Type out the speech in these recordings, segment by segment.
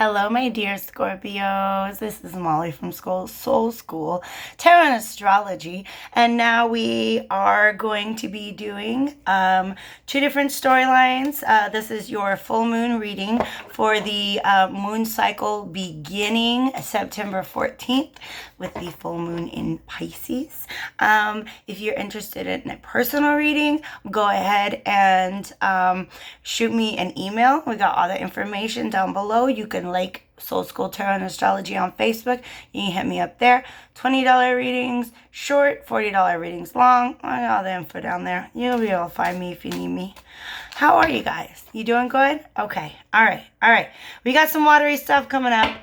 Hello, my dear Scorpios. This is Molly from Soul School Tarot and Astrology, and now we are going to be doing two different storylines. This is your full moon reading for the moon cycle beginning September 14th with the full moon in Pisces. If you're interested in a personal reading, go ahead and shoot me an email. We got all the information down below. You can like Soul School Tarot and Astrology on Facebook. You can hit me up there. $20 readings short, $40 readings long. I got all the info down there. You'll be able to find me if you need me. How are you guys? You doing good? Okay. All right. We got some watery stuff coming up.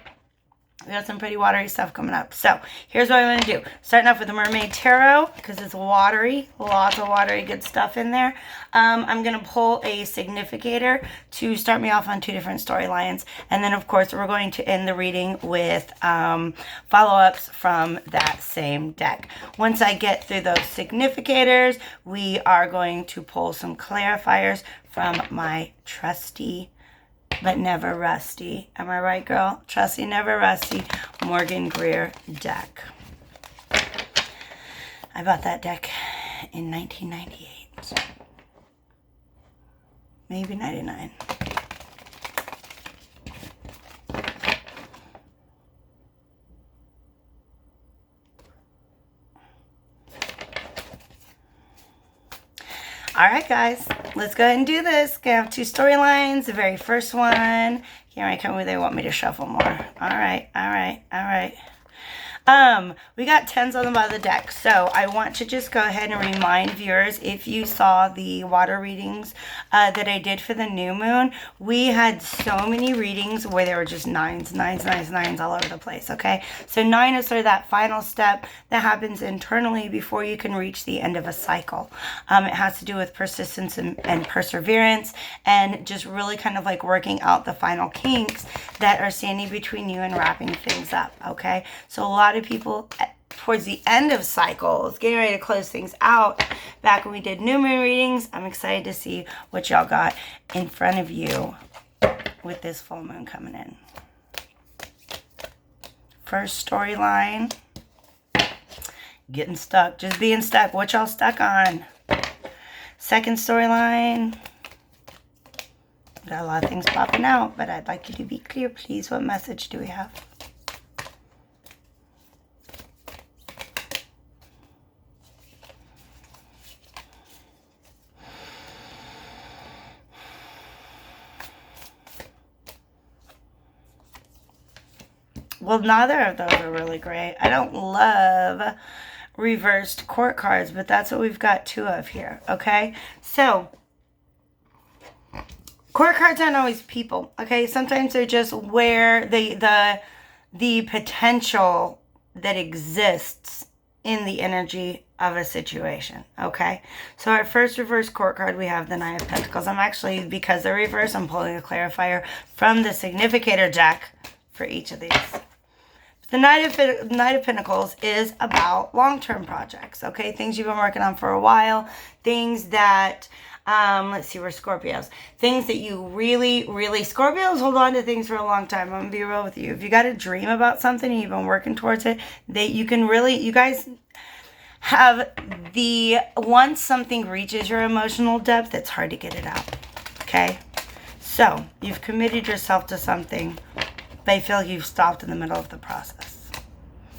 We got some pretty watery stuff coming up. So here's what I'm going to do. Starting off with the Mermaid Tarot because it's watery. Lots of watery good stuff in there. I'm going to pull a significator to start me off on two different storylines. And then, of course, we're going to end the reading with follow-ups from that same deck. Once I get through those significators, we are going to pull some clarifiers from my trusty but never rusty. Am I right, girl? Trusty, never rusty. Morgan Greer deck. I bought that deck in 1998. Maybe 99. All right, guys, let's go ahead and do this. Gonna have two storylines. The very first one. Here I come where they want me to shuffle more. All right. We got tens on the bottom of the deck. So I want to just go ahead and remind viewers, if you saw the water readings that I did for the new moon, we had so many readings where there were just nines all over the place, okay? So 9 is sort of that final step that happens internally before you can reach the end of a cycle. It has to do with persistence and perseverance and just really kind of like working out the final kinks that are standing between you and wrapping things up, okay? So a lot of people towards the end of cycles, getting ready to close things out. Back when we did new moon readings, I'm excited to see what y'all got in front of you with this full moon coming in. First storyline, getting stuck, just being stuck. What y'all stuck on? Second storyline, got a lot of things popping out, but I'd like you to be clear, please. What message do we have? Well, neither of those are really great. I don't love reversed court cards, but that's what we've got two of here, okay? So, court cards aren't always people, okay? Sometimes they're just where the potential that exists in the energy of a situation, okay? So our first reverse court card, we have the Nine of Pentacles. I'm actually, because they're reversed, I'm pulling a clarifier from the significator deck for each of these. The Knight of Pentacles is about long-term projects, okay? Things you've been working on for a while. Things that, let's see, we're Scorpios. Things that you really, Scorpios hold on to things for a long time. I'm going to be real with you. If you got a dream about something and you've been working towards it, you guys have once something reaches your emotional depth, it's hard to get it out, okay? So, you've committed yourself to something, but I feel like you've stopped in the middle of the process.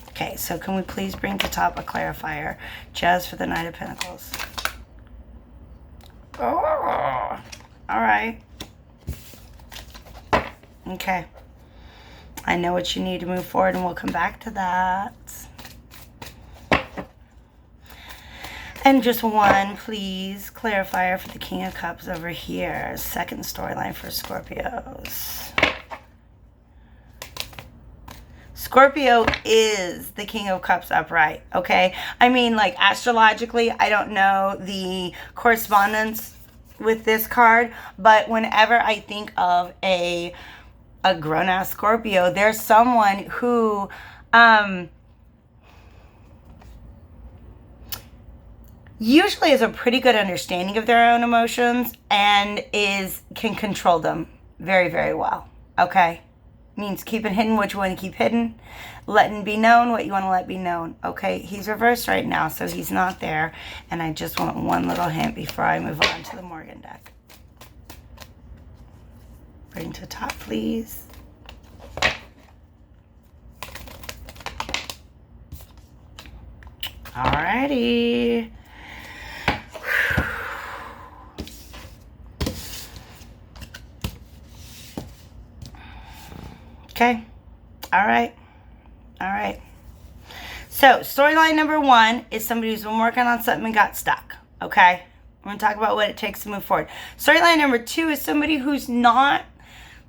Okay, so can we please bring to top a clarifier just for the Knight of Pentacles? Oh, all right. Okay. I know what you need to move forward, and we'll come back to that. And just one, please, clarifier for the King of Cups over here. Second storyline for Scorpios. Scorpio is the King of Cups upright, okay? I mean, like, astrologically, I don't know the correspondence with this card, but whenever I think of a grown-ass Scorpio, there's someone who usually has a pretty good understanding of their own emotions and can control them very, very well, okay? Means keeping hidden what you want to keep hidden. Letting be known what you want to let be known. Okay, he's reversed right now, so he's not there. And I just want one little hint before I move on to the Morgan deck. Bring to the top, please. Alrighty. Okay. All right. So storyline number 1 is somebody who's been working on something and got stuck. Okay. We're going to talk about what it takes to move forward. Storyline number 2 is somebody who's not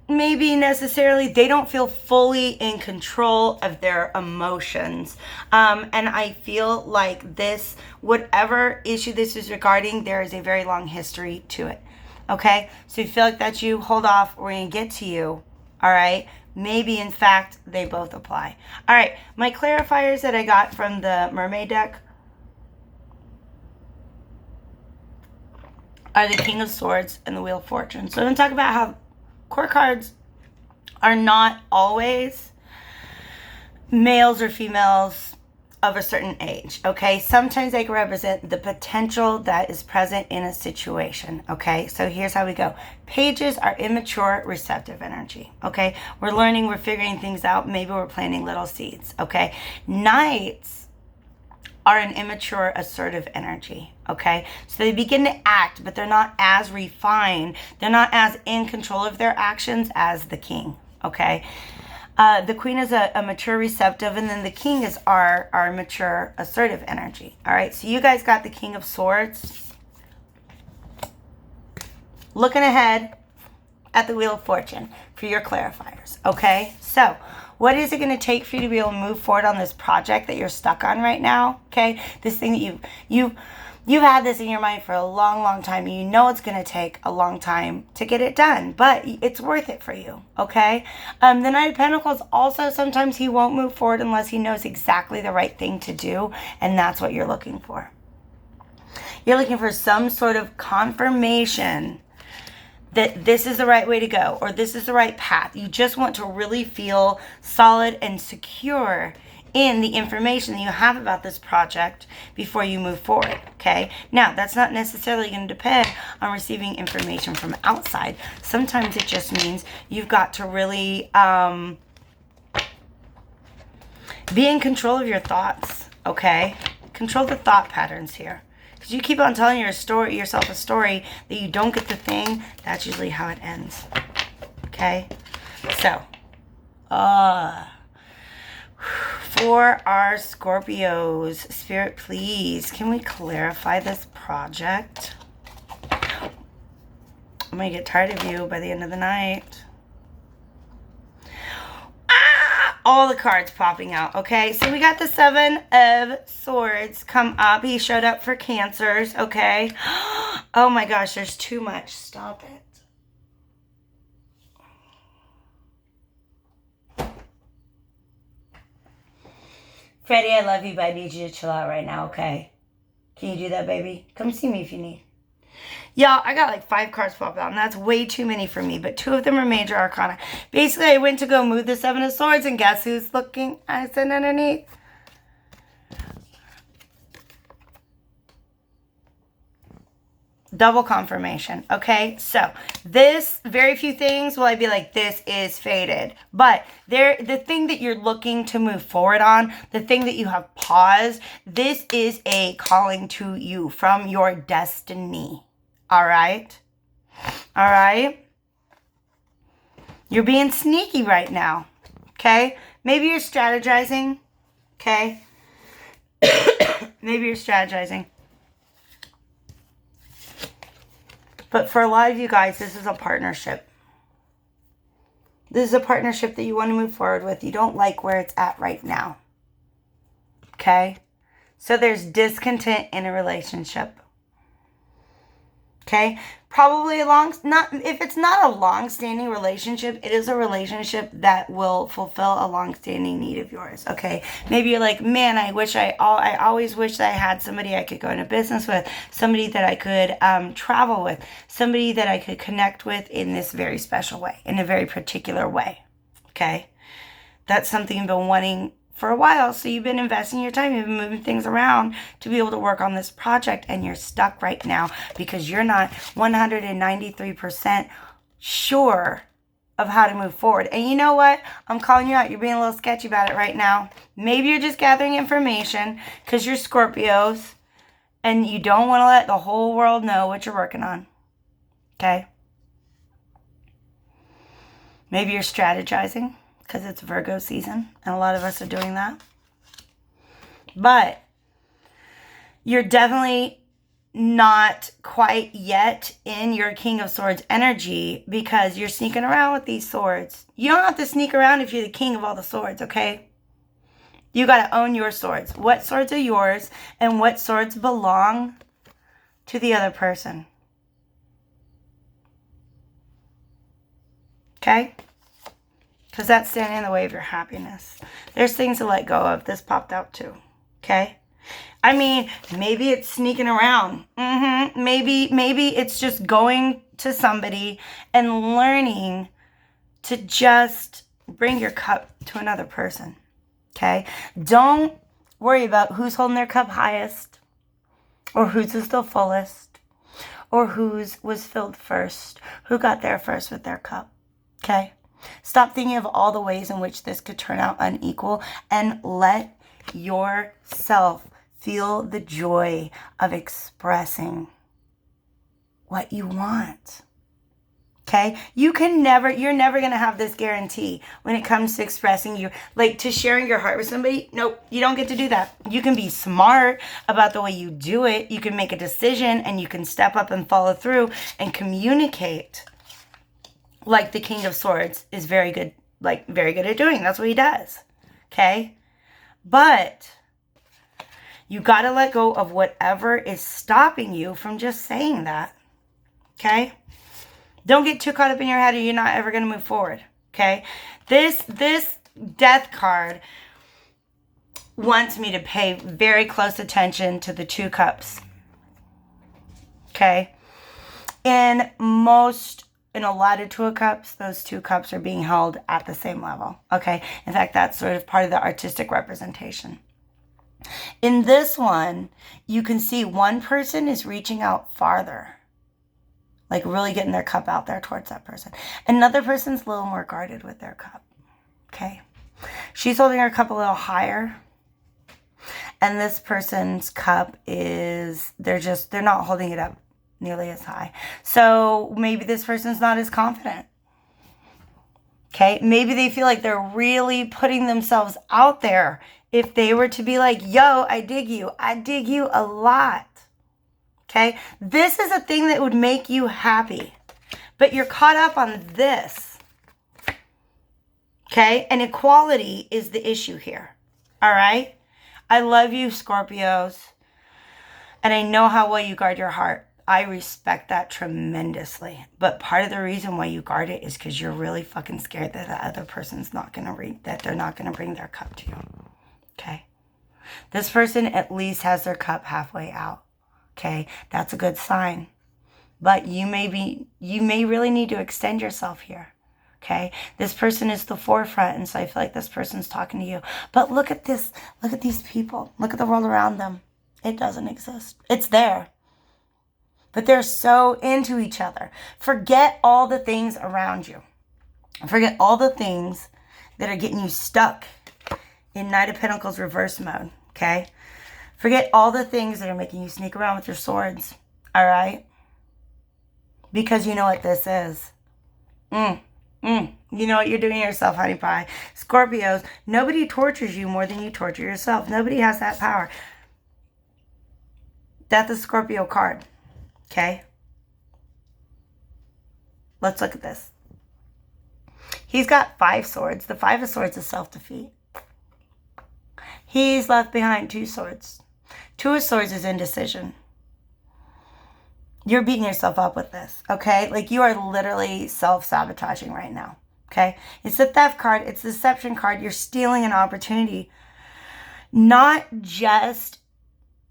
maybe necessarily, they don't feel fully in control of their emotions. And I feel like this, whatever issue this is regarding, there is a very long history to it. Okay. So if you feel like that's you, hold off. We're going to get to you. All right. Maybe, in fact, they both apply. All right, my clarifiers that I got from the Mermaid deck are the King of Swords and the Wheel of Fortune. So I'm going to talk about how court cards are not always males or females of a certain age, okay? Sometimes they can represent the potential that is present in a situation, okay? So here's how we go. Pages are immature, receptive energy, okay? We're learning, we're figuring things out. Maybe we're planting little seeds, okay? Knights are an immature, assertive energy, okay? So they begin to act, but they're not as refined. They're not as in control of their actions as the king, okay? The queen is a mature receptive, and then the king is our mature assertive energy. All right, so you guys got the King of Swords. Looking ahead at the Wheel of Fortune for your clarifiers. Okay, so what is it going to take for you to be able to move forward on this project that you're stuck on right now? Okay, this thing that you've had this in your mind for a long time. You know it's going to take a long time to get it done, but it's worth it for you, okay? The Knight of Pentacles, also sometimes he won't move forward unless he knows exactly the right thing to do, and that's what you're looking for. You're looking for some sort of confirmation that this is the right way to go, or this is the right path. You just want to really feel solid and secure in the information that you have about this project before you move forward, okay? Now, that's not necessarily going to depend on receiving information from outside. Sometimes it just means you've got to really be in control of your thoughts, okay? Control the thought patterns here. Because you keep on telling yourself a story that you don't get the thing, that's usually how it ends, okay? So, for our Scorpios, Spirit, please, can we clarify this project? I'm going to get tired of you by the end of the night. All the cards popping out, okay? So we got the Seven of Swords come up. He showed up for Cancers, okay? Oh my gosh, there's too much. Stop it. Freddie, I love you, but I need you to chill out right now, okay? Can you do that, baby? Come see me if you need. Y'all, I got like 5 cards pop out, and that's way too many for me, but 2 of them are major arcana. Basically, I went to go move the Seven of Swords, and guess who's looking? I said underneath. Double confirmation, okay? So this, very few things will I be like, this is fated. But the thing that you're looking to move forward on, the thing that you have paused, this is a calling to you from your destiny, all right? All right? You're being sneaky right now, okay? Maybe you're strategizing, okay? Maybe you're strategizing. But for a lot of you guys, this is a partnership. This is a partnership that you want to move forward with. You don't like where it's at right now. Okay? So there's discontent in a relationship. Okay? Probably if it's not a long-standing relationship, it is a relationship that will fulfill a long-standing need of yours. Okay? Maybe you're like, man, I always wish that I had somebody I could go into business with, somebody that I could travel with, somebody that I could connect with in this very special way, in a very particular way. Okay? That's something you've been wanting for a while. So you've been investing your time. You've been moving things around to be able to work on this project. And you're stuck right now because you're not 193% sure of how to move forward. And you know what? I'm calling you out. You're being a little sketchy about it right now. Maybe you're just gathering information because you're Scorpios and you don't want to let the whole world know what you're working on. Okay? Maybe you're strategizing because it's Virgo season and a lot of us are doing that. But you're definitely not quite yet in your King of Swords energy because you're sneaking around with these swords. You don't have to sneak around if you're the king of all the swords, okay? You got to own your swords. What swords are yours and what swords belong to the other person? Okay? Because that's standing in the way of your happiness. There's things to let go of. This popped out too. Okay? I mean, maybe it's sneaking around. Maybe it's just going to somebody and learning to just bring your cup to another person. Okay? Don't worry about who's holding their cup highest or whose is the fullest or whose was filled first, who got there first with their cup. Okay? Stop thinking of all the ways in which this could turn out unequal and let yourself feel the joy of expressing what you want. Okay? You're never going to have this guarantee when it comes to expressing to sharing your heart with somebody. Nope, you don't get to do that. You can be smart about the way you do it. You can make a decision and you can step up and follow through and communicate. Like the King of Swords is very good at doing. That's what he does. Okay? But you got to let go of whatever is stopping you from just saying that. Okay? Don't get too caught up in your head or you're not ever going to move forward. Okay? This death card wants me to pay very close attention to the 2 cups. Okay? In a lot of 2 cups, those 2 cups are being held at the same level. Okay? In fact, that's sort of part of the artistic representation. In this one, you can see one person is reaching out farther. Like really getting their cup out there towards that person. Another person's a little more guarded with their cup. Okay? She's holding her cup a little higher. And this person's cup is, they're not holding it up nearly as high. So maybe this person's not as confident. Okay? Maybe they feel like they're really putting themselves out there. If they were to be like, yo, I dig you a lot. Okay? This is a thing that would make you happy. But you're caught up on this. Okay? And equality is the issue here. All right? I love you, Scorpios. And I know how well you guard your heart. I respect that tremendously. But part of the reason why you guard it is because you're really fucking scared that the other person's not going to that they're not going to bring their cup to you. Okay? This person at least has their cup halfway out. Okay? That's a good sign. But you may really need to extend yourself here. Okay? This person is the forefront, and so I feel like this person's talking to you. But look at this. Look at these people. Look at the world around them. It doesn't exist. It's there. But they're so into each other. Forget all the things around you. Forget all the things that are getting you stuck in Knight of Pentacles reverse mode. Okay? Forget all the things that are making you sneak around with your swords. All right? Because you know what this is. You know what you're doing to yourself, honey pie. Scorpios, nobody tortures you more than you torture yourself. Nobody has that power. That's a Scorpio card. Okay? Let's look at this. He's got 5 swords. The 5 of swords is self-defeat. He's left behind 2 swords. 2 of swords is indecision. You're beating yourself up with this, okay? Like you are literally self-sabotaging right now, okay? It's the theft card. It's the deception card. You're stealing an opportunity. Not just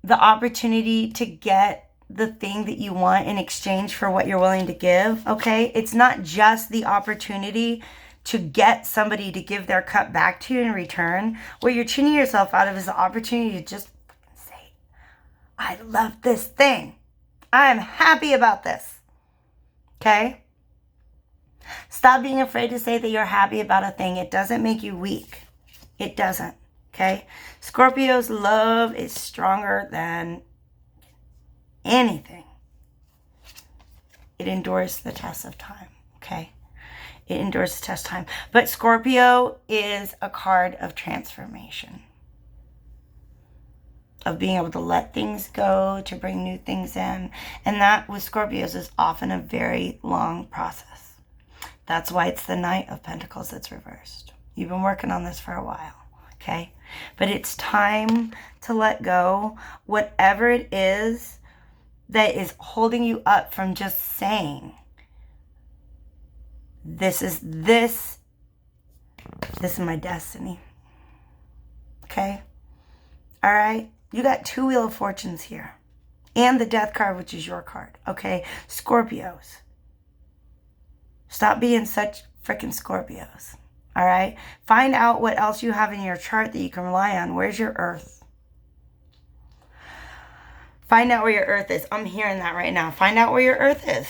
the opportunity to get the thing that you want in exchange for what you're willing to give, okay? It's not just the opportunity to get somebody to give their cup back to you in return, what you're tuning yourself out of is the opportunity to just say, I love this thing. I am happy about this. Okay? Stop being afraid to say that you're happy about a thing. It doesn't make you weak. It doesn't. Okay? Scorpio's love is stronger than anything. It endures the test of time. Okay? It endures the test of time. But Scorpio is a card of transformation. Of being able to let things go, to bring new things in. And that with Scorpios is often a very long process. That's why it's the Knight of Pentacles that's reversed. You've been working on this for a while, okay? But it's time to let go whatever it is that is holding you up from just saying, this is my destiny, okay? All right? You got 2 Wheel of Fortunes here. And the Death card, which is your card, okay? Scorpios. Stop being such freaking Scorpios, all right? Find out what else you have in your chart that you can rely on. Where's your Earth? Find out where your Earth is. I'm hearing that right now. Find out where your Earth is.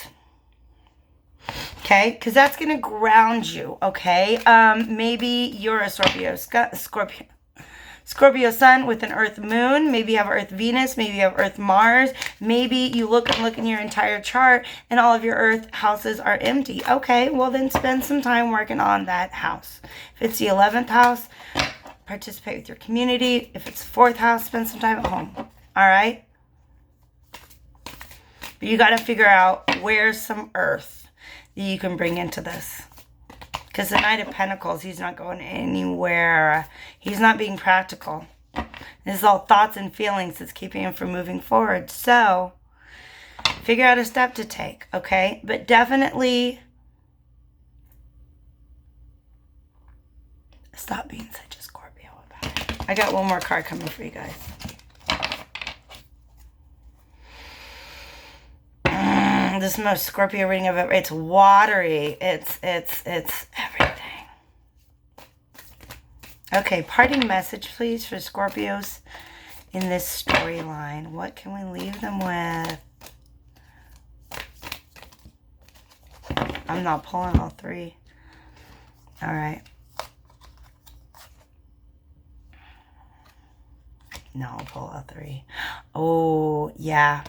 Okay? Because that's going to ground you, okay? Maybe you're a Scorpio sun with an Earth moon. Maybe you have Earth Venus. Maybe you have Earth Mars. Maybe you look in your entire chart and all of your Earth houses are empty. Okay, well then spend some time working on that house. If it's the 11th house, participate with your community. If it's 4th house, spend some time at home. All right? But you got to figure out where's some Earth that you can bring into this. Because the Knight of Pentacles, he's not going anywhere. He's not being practical. This is all thoughts and feelings that's keeping him from moving forward. So, figure out a step to take, okay? But definitely stop being such a Scorpio about it. I got one more card coming for you guys. This is the most Scorpio reading I've ever. It's watery. It's everything. Okay, parting message, please, for Scorpios in this storyline. What can we leave them with? I'm not pulling all 3. All right. No, I'll pull all 3. Oh, yeah.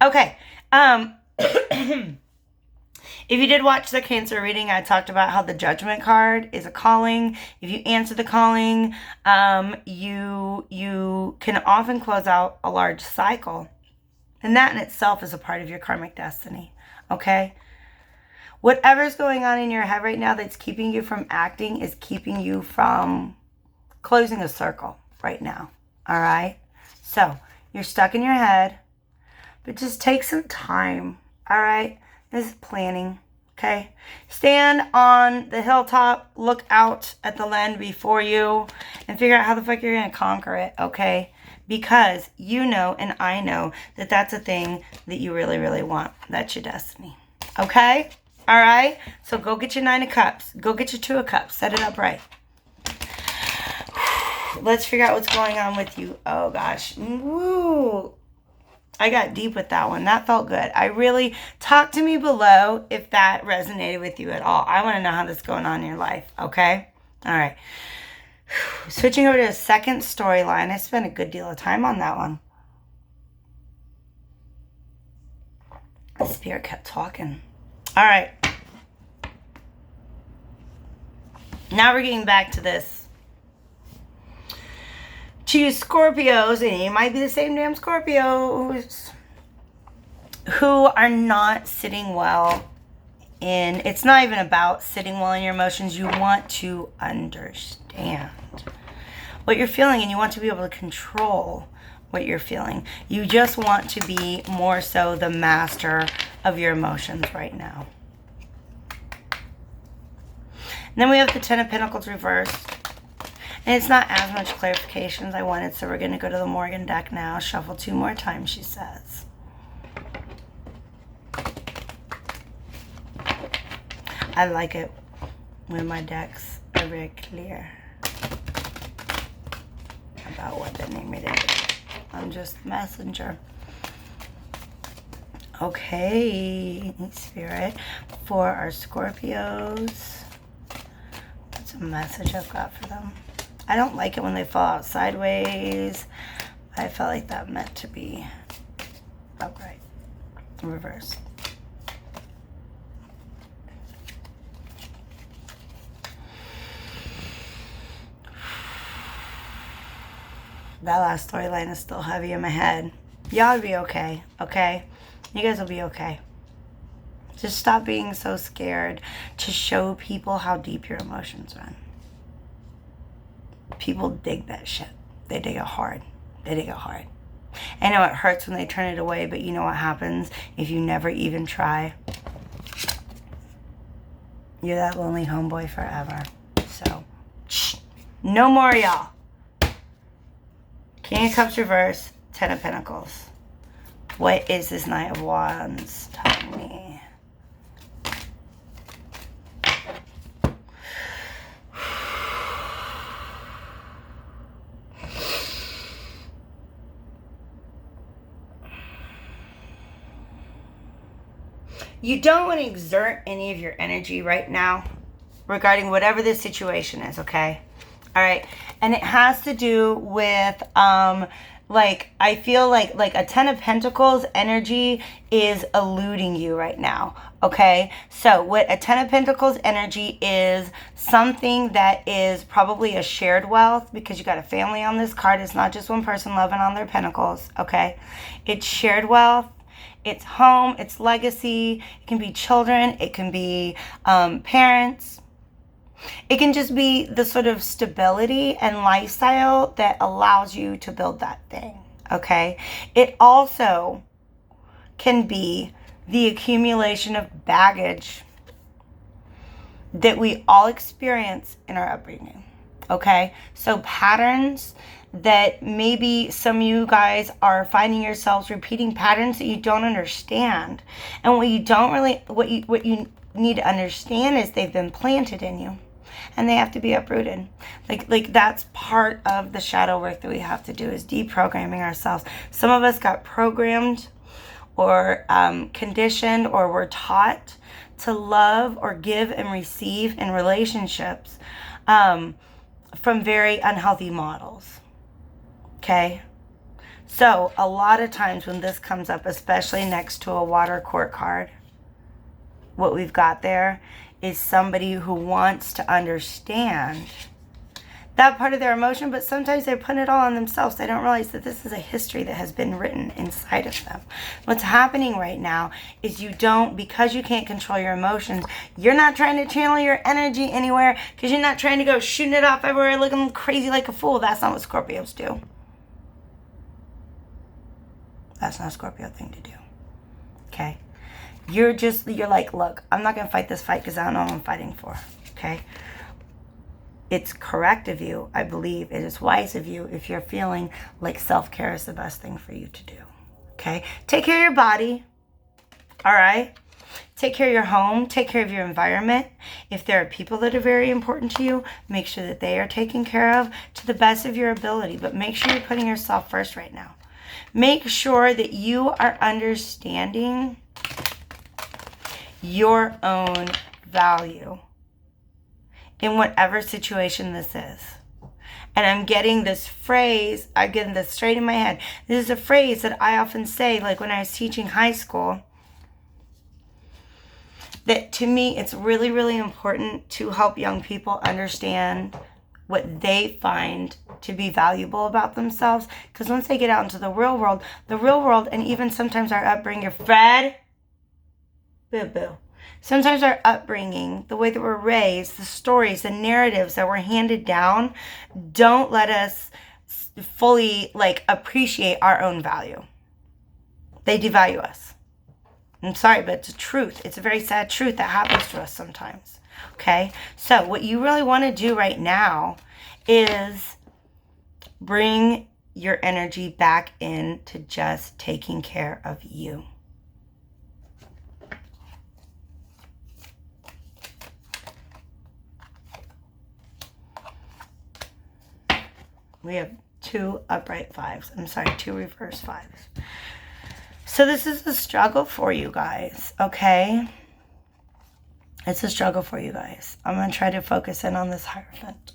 Okay. If you did watch the Cancer reading, I talked about how the Judgment card is a calling. If you answer the calling, you can often close out a large cycle. And that in itself is a part of your karmic destiny. Okay? Whatever's going on in your head right now that's keeping you from acting is keeping you from closing a circle right now. All right? So, you're stuck in your head, but just take some time. All right? This is planning. Okay? Stand on the hilltop, look out at the land before you, and figure out how the fuck you're going to conquer it. Okay? Because you know and I know that that's a thing that you really, really want. That's your destiny. Okay? All right? So go get your 9 of Cups. Go get your 2 of Cups. Set it up right. Let's figure out what's going on with you. Oh, gosh. Woo. I got deep with that one. That felt good. I really, talk to me below if that resonated with you at all. I want to know how that's going on in your life. Okay? All right. Switching over to a second storyline. I spent a good deal of time on that one. The spirit kept talking. All right. Now we're getting back to this. To Scorpios, and you might be the same damn Scorpios, who are not sitting well in, it's not even about sitting well in your emotions. You want to understand what you're feeling, and you want to be able to control what you're feeling. You just want to be more so the master of your emotions right now. And then we have the 10 of Pentacles reversed. And it's not as much clarification as I wanted, so we're going to go to the Morgan deck now. Shuffle 2 more times, she says. I like it when my decks are very clear about what they need me to do. I'm just messenger. Okay, Spirit, for our Scorpios, what's a message I've got for them? I don't like it when they fall out sideways. I felt like that meant to be upright, reverse. That last storyline is still heavy in my head. Y'all will be okay, okay? You guys will be okay. Just stop being so scared to show people how deep your emotions run. People dig that shit. They dig it hard. They dig it hard. I know it hurts when they turn it away, but you know what happens if you never even try? You're that lonely homeboy forever. So, shh. No more, y'all. King of Cups reverse, Ten of Pentacles. What is this Knight of Wands telling me? You don't want to exert any of your energy right now regarding whatever this situation is, okay? All right. And it has to do with, like, I feel like a Ten of Pentacles energy is eluding you right now, okay? So what a Ten of Pentacles energy is something that is probably a shared wealth, because you got a family on this card. It's not just one person loving on their pentacles, okay? It's shared wealth. It's home. It's legacy. It can be children. It can be parents. It can just be the sort of stability and lifestyle that allows you to build that thing, okay? It also can be the accumulation of baggage that we all experience in our upbringing, okay? So patterns that maybe some of you guys are finding yourselves repeating patterns that you don't understand. And what you need to understand is they've been planted in you. And they have to be uprooted. Like that's part of the shadow work that we have to do, is deprogramming ourselves. Some of us got programmed or conditioned or were taught to love or give and receive in relationships from very unhealthy models. Okay? So a lot of times when this comes up, especially next to a water court card, what we've got there is somebody who wants to understand that part of their emotion, but sometimes they're putting it all on themselves. They don't realize that this is a history that has been written inside of them. What's happening right now is because you can't control your emotions, you're not trying to channel your energy anywhere, because you're not trying to go shooting it off everywhere looking crazy like a fool. That's not what Scorpios do. That's not a Scorpio thing to do. Okay? You're like, look, I'm not going to fight this fight because I don't know what I'm fighting for, okay? It's correct of you, I believe. It is wise of you if you're feeling like self-care is the best thing for you to do, okay? Take care of your body, all right? Take care of your home. Take care of your environment. If there are people that are very important to you, make sure that they are taken care of to the best of your ability. But make sure you're putting yourself first right now. Make sure that you are understanding your own value in whatever situation this is. And I'm getting this phrase, I'm getting this straight in my head. This is a phrase that I often say, like when I was teaching high school, that to me, it's really, really important to help young people understand what they find to be valuable about themselves. Because once they get out into the real world, and even sometimes our upbringing, Fred, boo-boo. Sometimes our upbringing, the way that we're raised, the stories, the narratives that were handed down, don't let us fully appreciate our own value. They devalue us. I'm sorry, but it's a truth. It's a very sad truth that happens to us sometimes. Okay? So what you really want to do right now is bring your energy back into just taking care of you. We have 2 upright 5s. I'm sorry, 2 reverse 5s. So this is a struggle for you guys, okay? It's a struggle for you guys. I'm going to try to focus in on this Hierophant.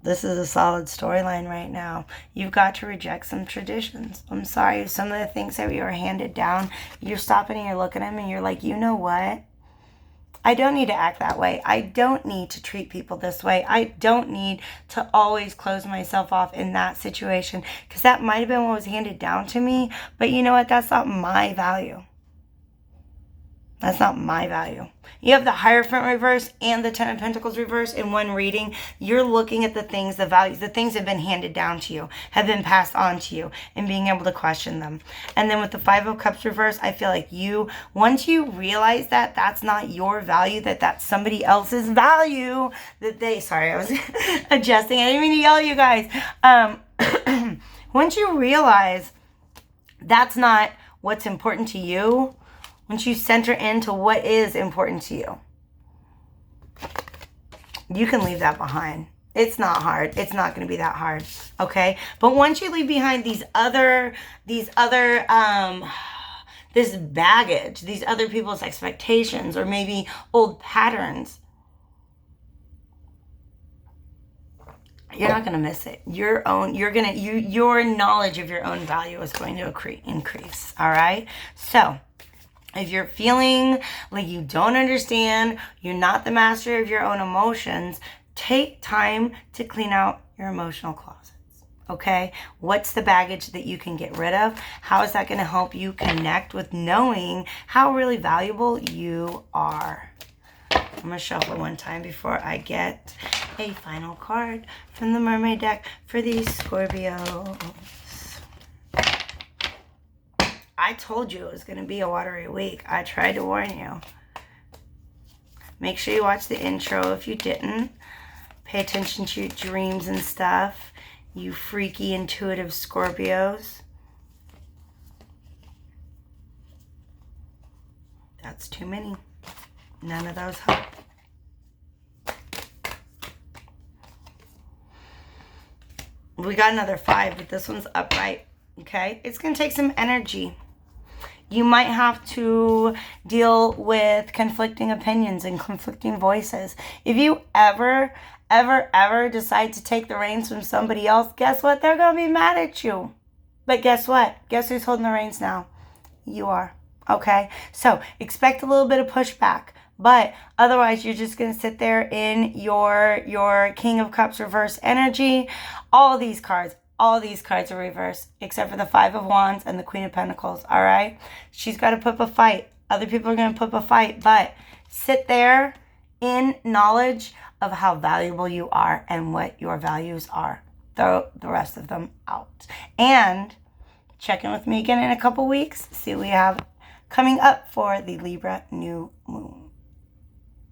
This is a solid storyline right now. You've got to reject some traditions. I'm sorry, some of the things that we were handed down, you're stopping and you're looking at them and you're like, you know what? I don't need to act that way. I don't need to treat people this way. I don't need to always close myself off in that situation, because that might have been what was handed down to me. But you know what? That's not my value. That's not my value. You have the Hierophant reverse and the Ten of Pentacles reverse in one reading. You're looking at the things, the values, the things that have been handed down to you, have been passed on to you, and being able to question them. And then with the Five of Cups reverse, I feel like once you realize that that's not your value, that that's somebody else's value, that they, sorry, I was adjusting. I didn't mean to yell at you guys. Once you realize that's not what's important to you, once you center into what is important to you, you can leave that behind. It's not hard. It's not going to be that hard. Okay. But once you leave behind this baggage, these other people's expectations, or maybe old patterns, you're not going to miss it. Your knowledge of your own value is going to increase. All right. So if you're feeling like you don't understand, you're not the master of your own emotions, take time to clean out your emotional closets, okay? What's the baggage that you can get rid of? How is that going to help you connect with knowing how really valuable you are? I'm going to shuffle one time before I get a final card from the Mermaid deck for these Scorpios. I told you it was going to be a watery week. I tried to warn you. Make sure you watch the intro if you didn't. Pay attention to your dreams and stuff, you freaky, intuitive Scorpios. That's too many. None of those help. We got another 5, but this one's upright. Okay? It's going to take some energy. You might have to deal with conflicting opinions and conflicting voices. If you ever decide to take the reins from somebody else, guess what? They're going to be mad at you. But guess what? Guess who's holding the reins now? You are. Okay? So expect a little bit of pushback. But otherwise, you're just going to sit there in your King of Cups reverse energy. All these cards are reversed, except for the Five of Wands and the Queen of Pentacles, all right? She's got to put up a fight. Other people are going to put up a fight, but sit there in knowledge of how valuable you are and what your values are. Throw the rest of them out. And check in with me again in a couple weeks. See what we have coming up for the Libra new moon.